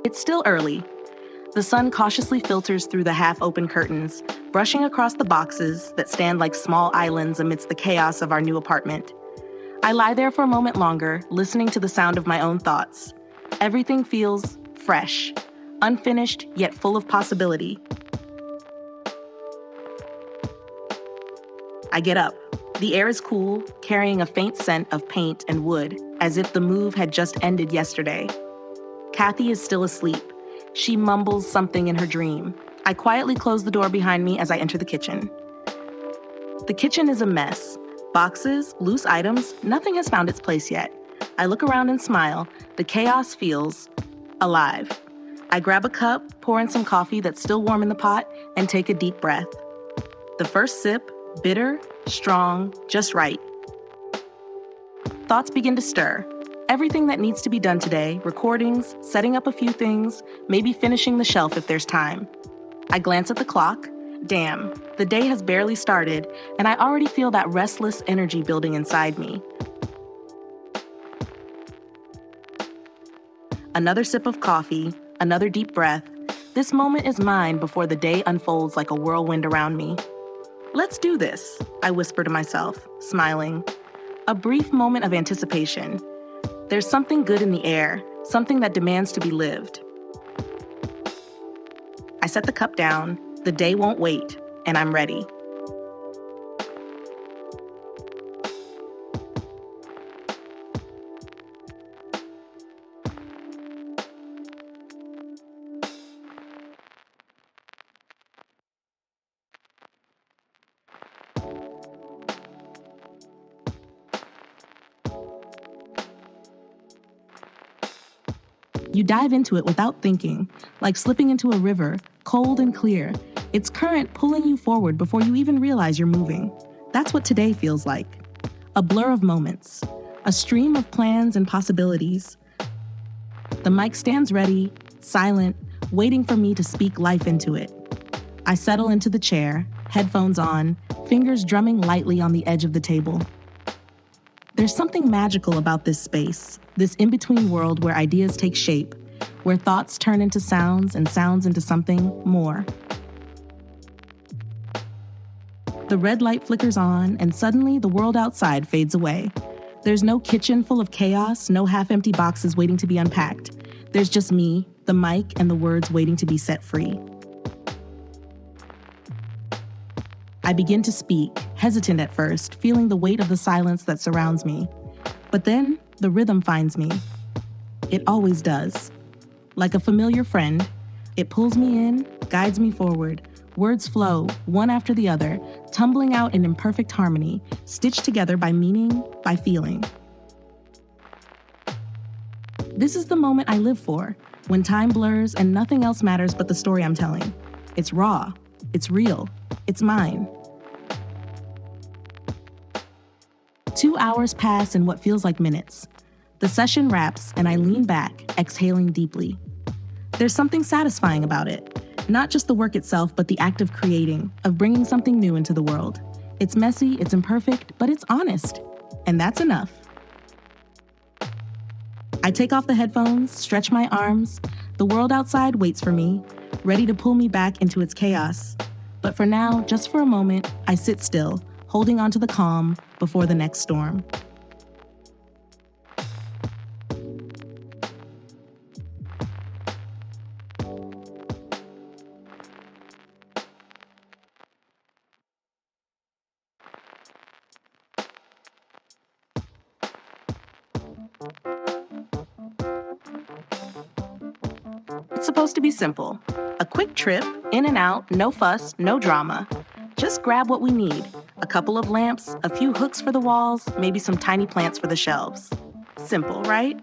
It's still early. The sun cautiously filters through the half-open curtains, brushing across the boxes that stand like small islands amidst the chaos of our new apartment. I lie there for a moment longer, listening to the sound of my own thoughts. Everything feels fresh, unfinished yet full of possibility. I get up. The air is cool, carrying a faint scent of paint and wood, as if the move had just ended yesterday. Kathy is still asleep. She mumbles something in her dream. I quietly close the door behind me as I enter the kitchen. The kitchen is a mess. Boxes, loose items, nothing has found its place yet. I look around and smile. The chaos feels alive. I grab a cup, pour in some coffee that's still warm in the pot, and take a deep breath. The first sip, bitter, strong, just right. Thoughts begin to stir. Everything that needs to be done today, recordings, setting up a few things, maybe finishing the shelf if there's time. I glance at the clock. Damn, the day has barely started, and I already feel that restless energy building inside me. Another sip of coffee, another deep breath. This moment is mine before the day unfolds like a whirlwind around me. Let's do this, I whisper to myself, smiling. A brief moment of anticipation. There's something good in the air, something that demands to be lived. I set the cup down, the day won't wait, and I'm ready. You dive into it without thinking, like slipping into a river, cold and clear, its current pulling you forward before you even realize you're moving. That's what today feels like. A blur of moments, a stream of plans and possibilities. The mic stands ready, silent, waiting for me to speak life into it. I settle into the chair, headphones on, fingers drumming lightly on the edge of the table. There's something magical about this space, this in-between world where ideas take shape, where thoughts turn into sounds and sounds into something more. The red light flickers on, and suddenly the world outside fades away. There's no kitchen full of chaos, no half-empty boxes waiting to be unpacked. There's just me, the mic, and the words waiting to be set free. I begin to speak, hesitant at first, feeling the weight of the silence that surrounds me. But then, the rhythm finds me. It always does. Like a familiar friend, it pulls me in, guides me forward. Words flow, one after the other, tumbling out in imperfect harmony, stitched together by meaning, by feeling. This is the moment I live for, when time blurs and nothing else matters but the story I'm telling. It's raw, it's real, it's mine. 2 hours pass in what feels like minutes. The session wraps, and I lean back, exhaling deeply. There's something satisfying about it. Not just the work itself, but the act of creating, of bringing something new into the world. It's messy, it's imperfect, but it's honest. And that's enough. I take off the headphones, stretch my arms. The world outside waits for me, ready to pull me back into its chaos. But for now, just for a moment, I sit still, holding on to the calm before the next storm. It's supposed to be simple. A quick trip, in and out, no fuss, no drama. Just grab what we need. A couple of lamps, a few hooks for the walls, maybe some tiny plants for the shelves. Simple, right?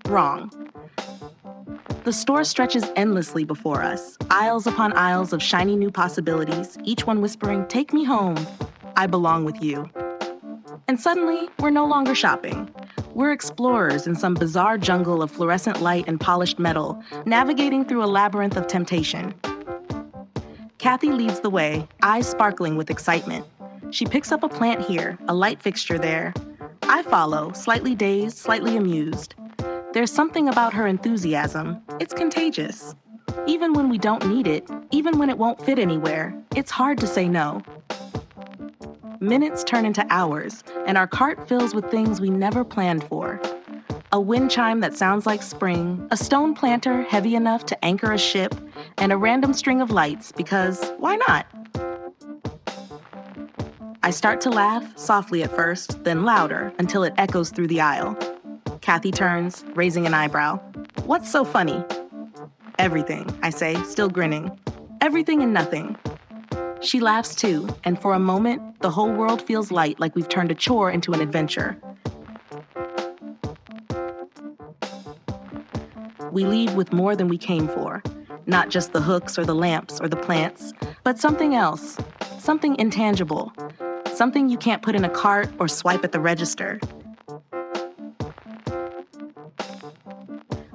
Wrong. The store stretches endlessly before us, aisles upon aisles of shiny new possibilities, each one whispering, "Take me home. I belong with you." And suddenly, we're no longer shopping. We're explorers in some bizarre jungle of fluorescent light and polished metal, navigating through a labyrinth of temptation. Kathy leads the way, eyes sparkling with excitement. She picks up a plant here, a light fixture there. I follow, slightly dazed, slightly amused. There's something about her enthusiasm, It's contagious. Even when we don't need it, even when it won't fit anywhere, it's hard to say no. Minutes turn into hours, and our cart fills with things we never planned for. A wind chime that sounds like spring, a stone planter heavy enough to anchor a ship, and a random string of lights because why not? I start to laugh, softly at first, then louder until it echoes through the aisle. Kathy turns, raising an eyebrow. What's so funny? Everything, I say, still grinning. Everything and nothing. She laughs too, and for a moment, the whole world feels light, like we've turned a chore into an adventure. We leave with more than we came for. Not just the hooks or the lamps or the plants, but something else. Something intangible. Something you can't put in a cart or swipe at the register.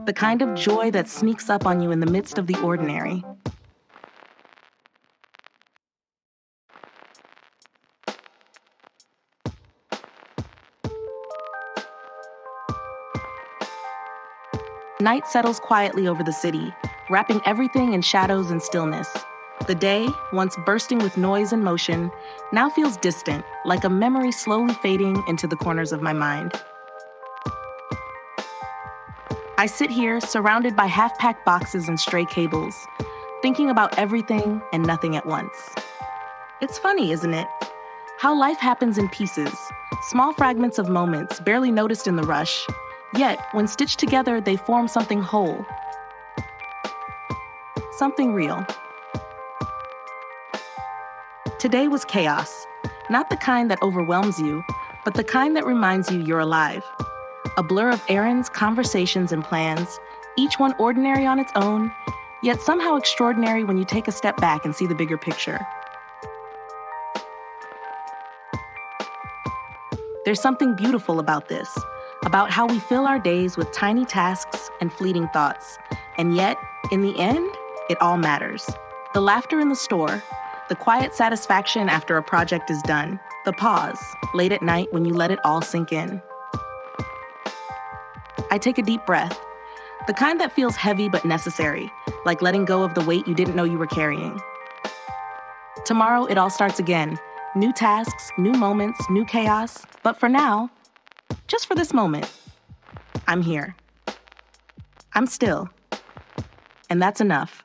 The kind of joy that sneaks up on you in the midst of the ordinary. Night settles quietly over the city, wrapping everything in shadows and stillness. The day, once bursting with noise and motion, now feels distant, like a memory slowly fading into the corners of my mind. I sit here, surrounded by half-packed boxes and stray cables, thinking about everything and nothing at once. It's funny, isn't it? How life happens in pieces, small fragments of moments barely noticed in the rush, yet when stitched together, they form something whole. Something real. Today was chaos, not the kind that overwhelms you, but the kind that reminds you you're alive. A blur of errands, conversations, and plans, each one ordinary on its own, yet somehow extraordinary when you take a step back and see the bigger picture. There's something beautiful about this, about how we fill our days with tiny tasks and fleeting thoughts, and yet, in the end, it all matters. The laughter in the store, the quiet satisfaction after a project is done, the pause, late at night when you let it all sink in. I take a deep breath, the kind that feels heavy but necessary, like letting go of the weight you didn't know you were carrying. Tomorrow, it all starts again. New tasks, new moments, new chaos. But for now, just for this moment, I'm here. I'm still. And that's enough.